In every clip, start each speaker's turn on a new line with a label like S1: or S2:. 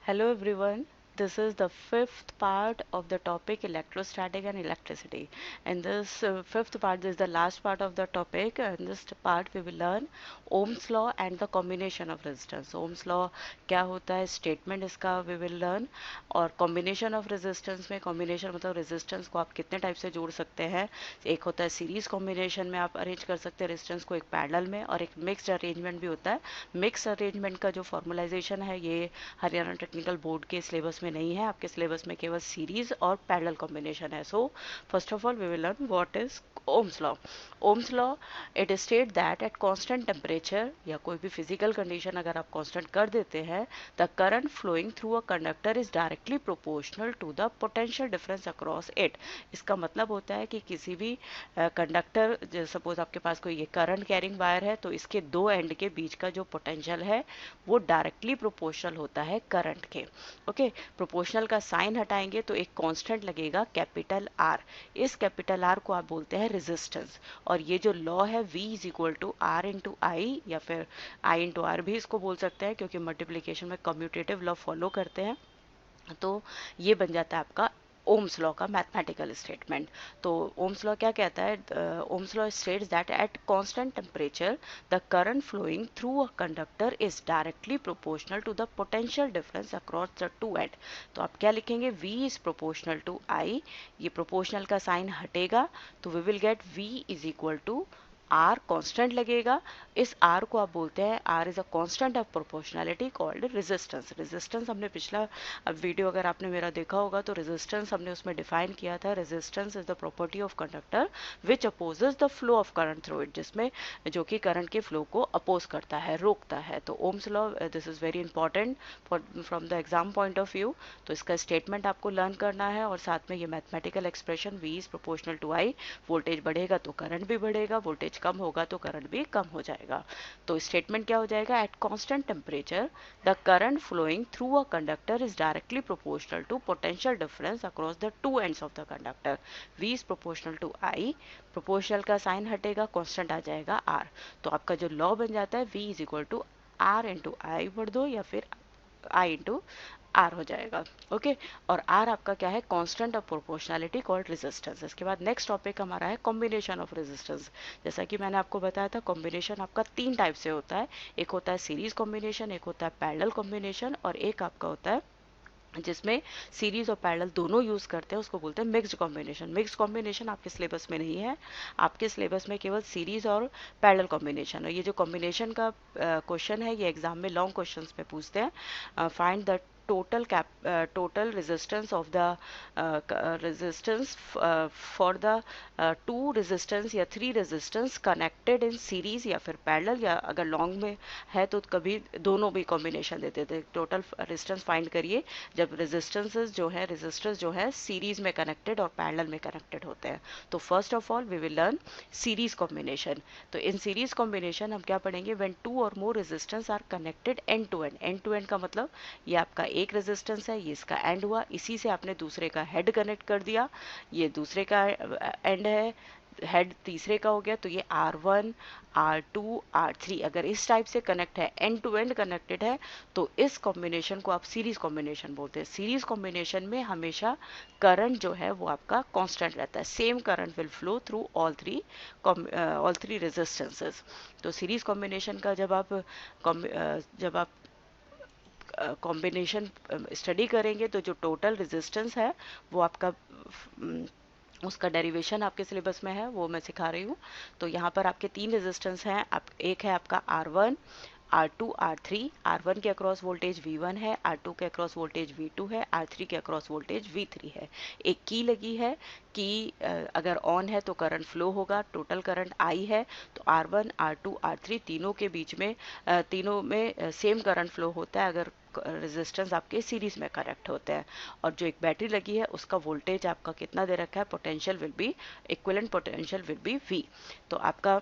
S1: Hello everyone. This is the fifth part of the topic electrostatic and electricity. In this fifth part, this is the last part of the topic. In this part, we will learn Ohm's law and the combination of resistance. Ohm's law क्या होता है, statement इसका we will learn, और combination of resistance में combination मतलब resistance को आप कितने टाइप से जोड़ सकते हैं. एक होता है सीरीज कॉम्बिनेशन में आप अरेंज कर सकते हैं रेजिस्टेंस को, एक पैरेलल में, और एक मिक्स्ड अरेंजमेंट भी होता है. मिक्स अरेंजमेंट का जो फॉर्मुलाइजेशन है ये हरियाणा टेक्निकल बोर्ड के सिलेबस में नहीं है. आपके सिलेबस में केवल सीरीज और पैरेलल कॉम्बिनेशन है. So first of all we will learn what is Ohm's law. Ohm's law it state that at constant temperature या कोई भी फिजिकल कंडीशन अगर आप कांस्टेंट कर देते हैं, the current flowing through a conductor is directly proportional to the potential difference across it. इसका मतलब होता है कि किसी भी कंडक्टर, सपोज आपके पास कोई ये करंट कैरिंग वायर है, तो इसके दो एंड के बीच का जो पोटेंशियल है वो डायरेक्टली प्रोपोर्शनल होता है करंट के. ओके, प्रोपोर्शनल का साइन हटाएंगे तो एक कांस्टेंट लगेगा कैपिटल आर. इस कैपिटल आर को आप बोलते हैं रेजिस्टेंस. और ये जो लॉ है V is equal to R into I, या फिर आई इंटू आर भी इसको बोल सकते हैं, क्योंकि मल्टीप्लीकेशन में कम्यूटेटिव लॉ फॉलो करते हैं. तो ये बन जाता है आपका ओम्स लॉ का मैथमेटिकल स्टेटमेंट. तो ओम्स लॉ क्या कहता है? Ohm's law states that at constant temperature the current flowing through a conductor is directly proportional to the potential difference across the two end. तो आप क्या लिखेंगे? V is proportional to I. ये proportional का sign हटेगा तो we will get V is equal to R. Constant लगेगा. इस आर को आप बोलते हैं, are is a constant of proportionality called resistance. Resistance हमने पिछला वीडियो अगर आपने मेरा देखा होगा तो रेजिस्टेंस हमने उसमें डिफाइन किया था. Resistance is the property of conductor which opposes the flow of current through it, जिसमें जो कि करंट के फ्लो को अपोज करता है, रोकता है. तो Ohm's law this is very important for from the exam point of view. तो इसका स्टेटमेंट आपको लर्न करना है, और साथ में ये mathematical expression V is proportional to I. Voltage बढ़ेगा तो करंट भी बढ़ेगा, वोल्टेज कम होगा तो करंट भी कम हो जाएगा. तो स्टेटमेंट क्या हो जाएगा? At constant temperature the current flowing through a conductor is directly proportional to potential difference across the two ends of the conductor. V is proportional to I. Proportional का साइन हटेगा, constant आ जाएगा R. तो आपका जो law बन जाता है V is equal to R into I पढ़ दो, या फिर I इंटू आर हो जाएगा. ओके, और आर आपका क्या है? Constant of proportionality called resistance. इसके बाद नेक्स्ट टॉपिक हमारा है कॉम्बिनेशन ऑफ रेजिस्टेंस. जैसा कि मैंने आपको बताया था, कॉम्बिनेशन आपका तीन टाइप से होता है. एक होता है सीरीज कॉम्बिनेशन, एक होता है पैरेलल कॉम्बिनेशन, और एक आपका होता है जिसमें सीरीज और पैरेलल दोनों यूज करते हैं, उसको बोलते हैं मिक्स्ड कॉम्बिनेशन. मिक्स्ड कॉम्बिनेशन आपके सिलेबस में नहीं है. आपके सिलेबस में केवल सीरीज और पैरेलल कॉम्बिनेशन है. ये जो कॉम्बिनेशन का क्वेश्चन है ये एग्जाम में लॉन्ग क्वेश्चंस में पूछते हैं. Find the total resistance of the resistance for the two resistance या three resistance connected in series या फिर parallel, या अगर लॉन्ग में है तो कभी दोनों भी कॉम्बिनेशन देते थे. टोटल रेजिस्टेंस फाइंड करिए जब रेजिस्टर्स जो है सीरीज में कनेक्टेड और पैरेलल में कनेक्टेड होते हैं. तो first of all we will learn series combination. तो इन सीरीज कॉम्बिनेशन हम क्या पढ़ेंगे? When two or more resistance are connected end to end. End to end का मतलब ये आपका एक रेजिस्टेंस है, ये इसका एंड हुआ, इसी से आपने दूसरे का हेड कनेक्ट कर दिया, ये दूसरे का एंड है, हेड तीसरे का हो गया. तो ये R1 R2 R3 अगर इस टाइप से कनेक्ट है, एंड टू एंड कनेक्टेड है, तो इस कॉम्बिनेशन को आप सीरीज कॉम्बिनेशन बोलते हैं. सीरीज कॉम्बिनेशन में हमेशा करंट जो है वो आपका कांस्टेंट रहता है. Same current will flow through all three resistances. तो सीरीज कॉम्बिनेशन का जब आप कॉम्बिनेशन स्टडी करेंगे तो जो टोटल रेजिस्टेंस है वो आपका उसका डेरिवेशन आपके सिलेबस में है, वो मैं सिखा रही हूँ. तो यहाँ पर आपके तीन रेजिस्टेंस हैं. एक है आपका R1 R2 R3. R1 के अक्रॉस वोल्टेज V1 है, R2 के अक्रॉस वोल्टेज V2 है, R3 के अक्रॉस वोल्टेज V3 है. एक की लगी है कि अगर ऑन है तो करंट फ्लो होगा. टोटल करंट I है, तो R1 R2 R3 तीनों के बीच में तीनों में सेम करंट फ्लो होता है अगर रेजिस्टेंस आपके सीरीज में कनेक्ट होते हैं. और जो एक बैटरी लगी है उसका वोल्टेज आपका कितना दे रखा है? Potential will be equivalent potential will be V. तो आपका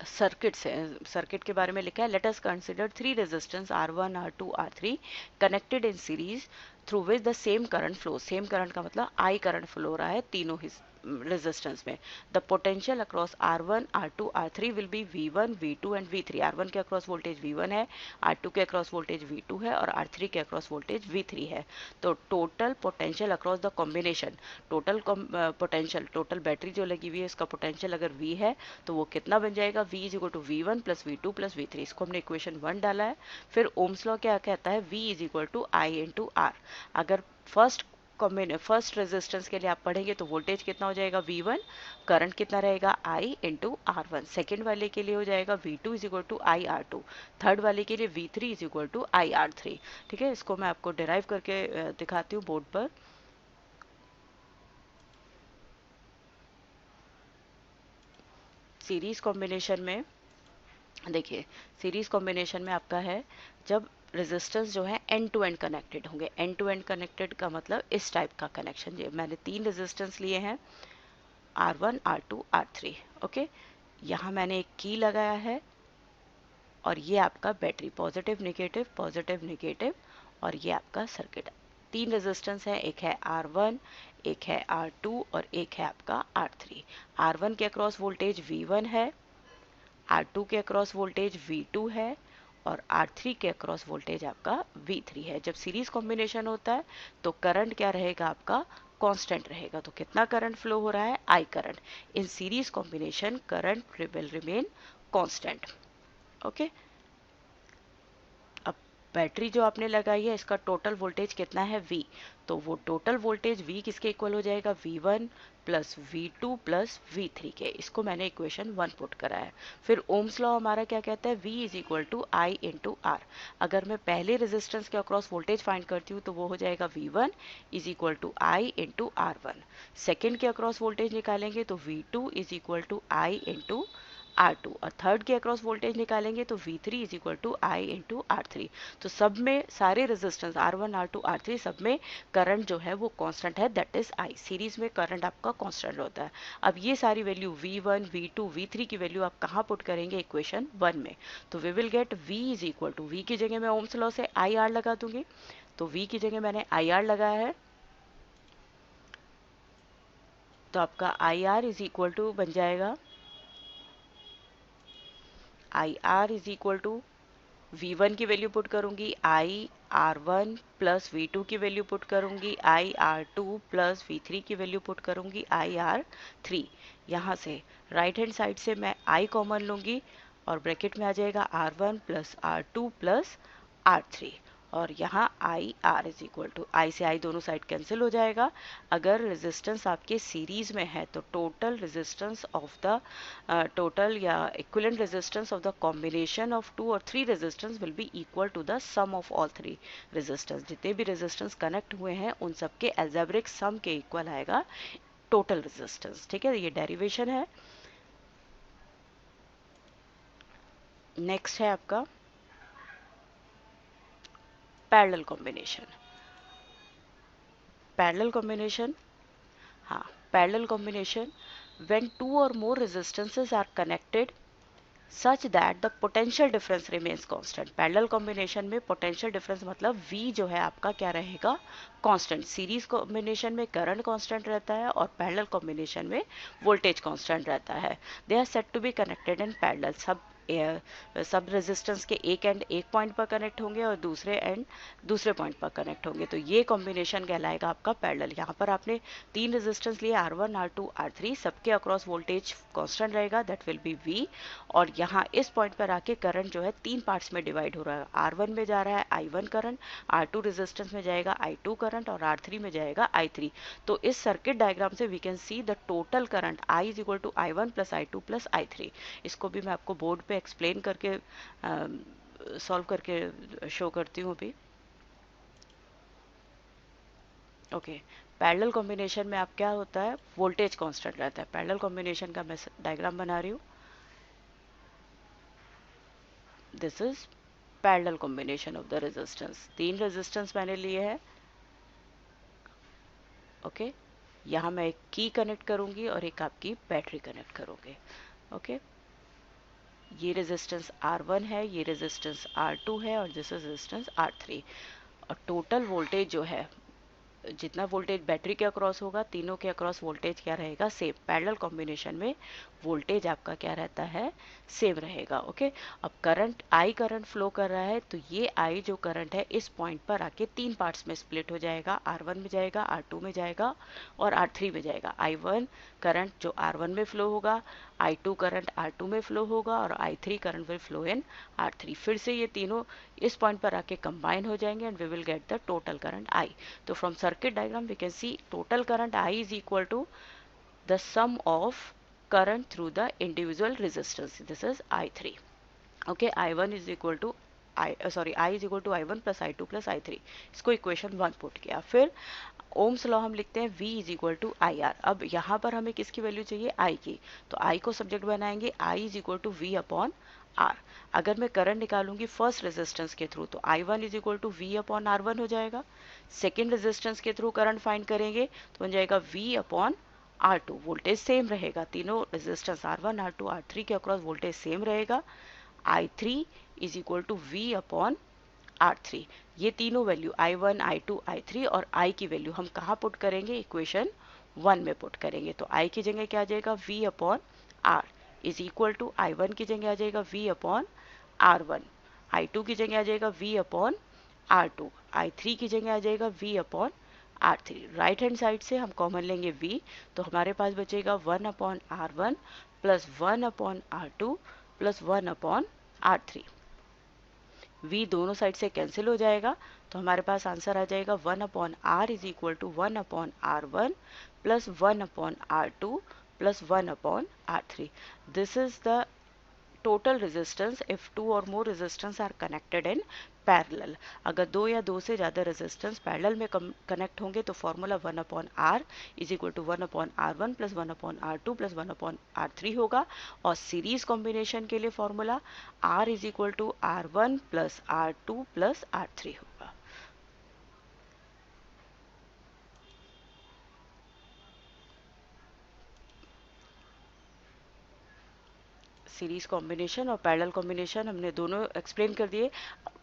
S1: सर्किट के बारे में लिखा है. Let us consider three resistance R1 R2 R3 connected in series through which the same current flow. Same current का मतलब I करंट फ्लो हो रहा है तीनों रेजिस्टेंस में the potential across R1 R2 R3 will be V1 V2 and V3। R1 के across voltage V1 है, R2 के अक्रॉस वोल्टेज V2 है और R3 के अक्रॉस वोल्टेज V3 है। तो total potential across the combination, total potential, total battery जो लगी हुई है इसका पोटेंशियल अगर V है तो वो कितना बन जाएगा, V is equal to V1 plus V2 plus V3। इसको हमने इक्वेशन 1 डाला है। फिर ओम्स लॉ क्या कहता है, V is equal to I into R. अगर फर्स्ट रेजिस्टेंस के लिए आप पढ़ेंगे तो वोल्टेज कितना हो जाएगा V1, करंट कितना रहेगा I इंटू R1। सेकेंड वाले के लिए हो जाएगा V2 is equal to I R two. Third वाले के लिए V3 is equal to I R three. ठीक है, इसको मैं आपको डिराइव करके दिखाती हूँ बोर्ड पर। सीरीज कॉम्बिनेशन में देखिए, सीरीज कॉम्बिनेशन में आपका है जब रेजिस्टेंस जो है एंड टू एंड कनेक्टेड होंगे। एंड टू एंड कनेक्टेड का मतलब इस टाइप का कनेक्शन। ये मैंने 3 रेजिस्टेंस लिए हैं, R1 R2 R3। ओके, यहाँ मैंने एक की लगाया है और ये आपका बैटरी, पॉजिटिव नेगेटिव और ये आपका सर्किट। 3 रेजिस्टेंस है, एक है R1, एक है R2 और एक है आपका R3। R1 के अक्रॉस वोल्टेज V1 है, R2 के अक्रॉस वोल्टेज V2 है और R3 के अक्रॉस वोल्टेज आपका V3 है। जब सीरीज कॉम्बिनेशन होता है तो करंट क्या रहेगा आपका, कांस्टेंट रहेगा। तो कितना करंट फ्लो हो रहा है, I current. In series combination current will remain constant. Okay, अब बैटरी जो आपने लगाई है इसका टोटल वोल्टेज कितना है, V। तो वो टोटल वोल्टेज V किसके इक्वल हो जाएगा, V1 plus V2 plus V3 के। इसको मैंने इक्वेशन 1 पुट करा है। फिर ओम्स लॉ हमारा क्या कहता है, V is equal to I into R. अगर मैं पहले रेजिस्टेंस के अक्रॉस वोल्टेज फाइंड करती हूँ तो वो हो जाएगा V1 is equal to I into R1। Second के अक्रॉस वोल्टेज निकालेंगे तो V2 is equal to I into R2 और थर्ड के अक्रॉस वोल्टेज निकालेंगे तो V3 is equal to I into R3। तो सब में सारे रेजिस्टेंस R1 R2 R3 सब में करंट जो है वो कांस्टेंट है, दैट इज I। सीरीज में करंट आपका कांस्टेंट होता है। अब ये सारी वैल्यू V1 V2 V3 की वैल्यू आप कहाँ पुट करेंगे, इक्वेशन 1 में। तो we will get V is equal to, V की जगह मैं ओम्स लॉ से IR लगा दूंगी। तो V की जगह मैंने IR लगाया है, तो आपका IR इज इक्वल टू बन जाएगा, IR is equal to V1 की वैल्यू पुट करूंगी आई R1 प्लस V2 की वैल्यू पुट करूंगी आई R2 प्लस V3 की वैल्यू पुट करूंगी आई R3। यहाँ से राइट हैंड साइड से मैं I कॉमन लूंगी और ब्रैकेट में आ जाएगा R1 plus R2 plus R3 और यहाँ I R is equal to, I से आई दोनों साइड कैंसिल हो जाएगा। अगर रेजिस्टेंस आपके सीरीज में है तो total resistance of the total या equivalent resistance of the combination of 2 और 3 resistance will be equal to the sum of all 3 resistance. जितने भी रेजिस्टेंस कनेक्ट हुए हैं उन सबके अलजेब्रिक सम के इक्वल आएगा टोटल रेजिस्टेंस। ठीक है, ये डेरिवेशन है। नेक्स्ट है आपका पैरेलल कॉम्बिनेशन। पैरेलल कॉम्बिनेशन, हाँ, parallel combination when two or more resistances are connected such that the potential difference remains constant। Parallel combination में पोटेंशियल डिफरेंस मतलब V जो है आपका क्या रहेगा, कांस्टेंट। सीरीज कॉम्बिनेशन में करंट कांस्टेंट रहता है और पैरेलल कॉम्बिनेशन में वोल्टेज कांस्टेंट रहता है। They are set to be connected in parallel. सब रेजिस्टेंस के एक एंड एक पॉइंट पर कनेक्ट होंगे और दूसरे एंड दूसरे पॉइंट पर कनेक्ट होंगे, तो ये कॉम्बिनेशन कहलाएगा आपका पैरेलल। यहाँ पर आपने 3 रेजिस्टेंस लिए R1 R2 R3, सबके अक्रॉस वोल्टेज कांस्टेंट रहेगा, दैट विल बी V। और यहाँ इस पॉइंट पर आके करंट जो है 3 पार्ट्स में डिवाइड हो रहा है। R1 में जा रहा है I1 करंट, R2 रेजिस्टेंस में जाएगा I2 करंट और R3 में जाएगा I3। तो इस सर्किट डायग्राम से we can see the total current I is equal to I1 plus I2 plus I3। इसको भी मैं आपको बोर्ड पे एक्सप्लेन करके सॉल्व करके शो करती हूँ अभी। ओके, पैरेलल कॉम्बिनेशन में आप क्या होता है, वोल्टेज कांस्टेंट रहता है। पैरेलल कॉम्बिनेशन का मैं डायग्राम बना रही हूँ। This is parallel combination of the resistance. 3 resistance मैंने लिए हैं। ओके, यहाँ मैं एक की कनेक्ट करूंगी और एक आपकी बैटरी कनेक्ट करूंगी। ओके, ये रेजिस्टेंस R1 है, ये रेजिस्टेंस R2 है और दिस रेजिस्टेंस R3। और टोटल वोल्टेज जो है जितना वोल्टेज बैटरी के अक्रॉस होगा, तीनों के अक्रॉस वोल्टेज क्या रहेगा, सेम। पैरेलल कॉम्बिनेशन में वोल्टेज आपका क्या रहता है, सेम रहेगा। ओके, अब करंट, आई करंट फ्लो कर रहा है, तो ये आई जो करंट है इस पॉइंट पर आके तीन पार्ट्स में स्प्लिट हो जाएगा, R1 में जाएगा, R2 में जाएगा और R3 में जाएगा। I1 करंट जो R1 में फ्लो होगा, I2 करंट R2 में फ्लो होगा और I3 current will flow in R3। फिर से ये तीनों इस पॉइंट पर आके कंबाइन हो जाएंगे and we will get the total current I। तो from circuit diagram we can see total current I is equal to the sum of current through the individual resistance. This is I3. Okay, I1 is equal to I is equal to I1 plus I2 plus I3। इसको equation 1 put किया। फिर Ohm's law हम लिखते हैं V is equal to I R. अब यहाँ पर हमें किसकी वैल्यू चाहिए, I की, तो I को सब्जेक्ट बनाएंगे, I is equal to V upon R। अगर मैं करंट निकालूंगी फर्स्ट रेजिस्टेंस के थ्रू, तो I1 is equal to V upon R1 हो जाएगा। सेकेंड रेजिस्टेंस के थ्रू करंट फाइंड करेंगे तो बन जाएगा V upon R2। Voltage same रहेगा, तीनों रेजिस्टेंस R1 R2 R3 के अक्रॉस वोल्टेज सेम रहेगा। I3 is equal to V upon R3। ये तीनों वैल्यू I1 I2 I3 और I की वैल्यू हम कहाँ पुट करेंगे, इक्वेशन 1 में पुट करेंगे। तो I की जगह क्या आ जाएगा, V upon R is equal to I1 की जगह आ जाएगा V अपॉन R1, I2 की जगह आ जाएगा V अपॉन R2, I3 की जगह आ जाएगा V upon R3। Right hand side से हम कॉमन लेंगे V, तो हमारे पास बचेगा 1 upon R1 plus 1 upon R2 plus 1 upon R3। V दोनों साइड से कैंसिल हो जाएगा, तो हमारे पास आंसर आ जाएगा 1 upon R is equal to 1 upon R1 plus 1 upon R2 plus 1 upon R3। This is the total resistance if two or more resistance are connected in parallel। अगर दो या दो से ज़्यादा रेजिस्टेंस पैरेलल में कनेक्ट होंगे तो formula 1 upon R is equal to 1 upon R1 plus 1 upon R2 plus 1 upon R3 होगा। और सीरीज कॉम्बिनेशन के लिए formula R is equal to R1 plus R2 plus R3 होगा। सीरीज कॉम्बिनेशन और parallel combination हमने दोनों एक्सप्लेन कर दिए।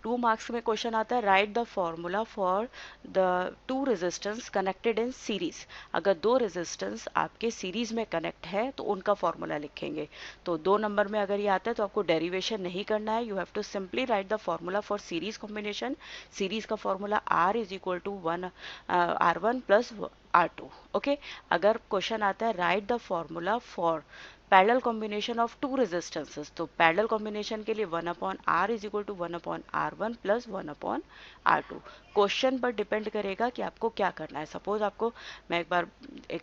S1: 2 मार्क्स में क्वेश्चन आता है, write the formula for the two resistance connected in series. अगर दो रेजिस्टेंस आपके सीरीज में कनेक्ट है तो उनका फॉर्मूला लिखेंगे। तो 2 नंबर में अगर ये आता है तो आपको डेरिवेशन नहीं करना है, you have to simply write the formula for series combination. Series का formula R is equal to R1 plus R2। Okay, अगर क्वेश्चन आता है write the formula for parallel combination of two resistances, तो parallel combination के लिए 1 upon R is equal to 1 upon R1 plus 1 upon R2। Question पर depend करेगा कि आपको क्या करना है। सपोज आपको, मैं एक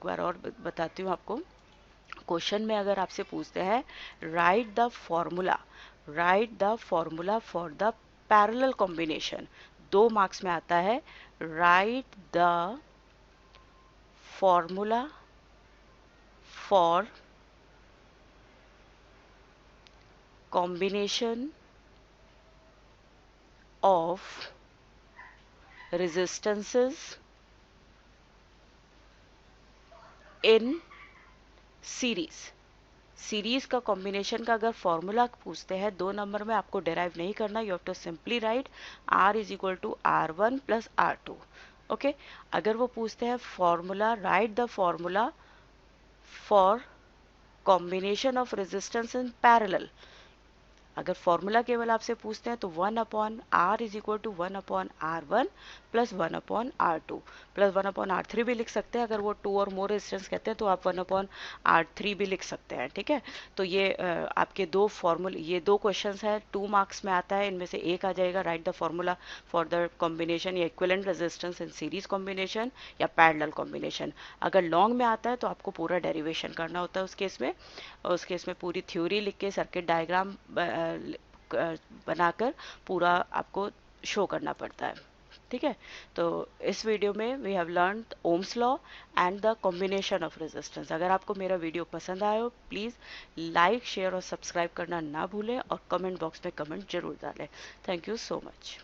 S1: बार और बताती हूँ आपको। क्वेश्चन में अगर आपसे पूछते हैं right the formula for the parallel combination, 2 marks में आता है, write the formula for combination of resistances in series। Series का कॉम्बिनेशन का अगर फॉर्मूला पूछते हैं 2 नंबर में, आपको डिराइव नहीं करना, you have to simply write R is equal to R1 plus R2। Okay, अगर वो पूछते हैं formula, write the formula for combination of resistance in parallel, अगर फॉर्मूला केवल आपसे पूछते हैं तो 1 upon R is equal to 1 upon R1 plus 1 upon R2 plus 1 upon R3 भी लिख सकते हैं। अगर वो 2 और मोर रेजिस्टेंस कहते हैं तो आप 1 अपॉन R3 भी लिख सकते हैं। ठीक है, तो ये आपके दो फॉर्मूले, ये 2 क्वेश्चंस है, 2 मार्क्स में आता है। इनमें से एक आ जाएगा write the formula for the combination या equivalent resistance in series combination या पैरेलल कॉम्बिनेशन। अगर लॉन्ग में आता है तो आपको पूरा डेरिवेशन करना होता है उस केस में पूरी थ्योरी लिख के सर्किट डायग्राम बनाकर पूरा आपको शो करना पड़ता है। ठीक है, तो इस वीडियो में we have learned Ohm's law and the combination of resistance. अगर आपको मेरा वीडियो पसंद आया हो, प्लीज़ लाइक शेयर और सब्सक्राइब करना ना भूलें और कमेंट बॉक्स में कमेंट जरूर डालें। Thank you so much.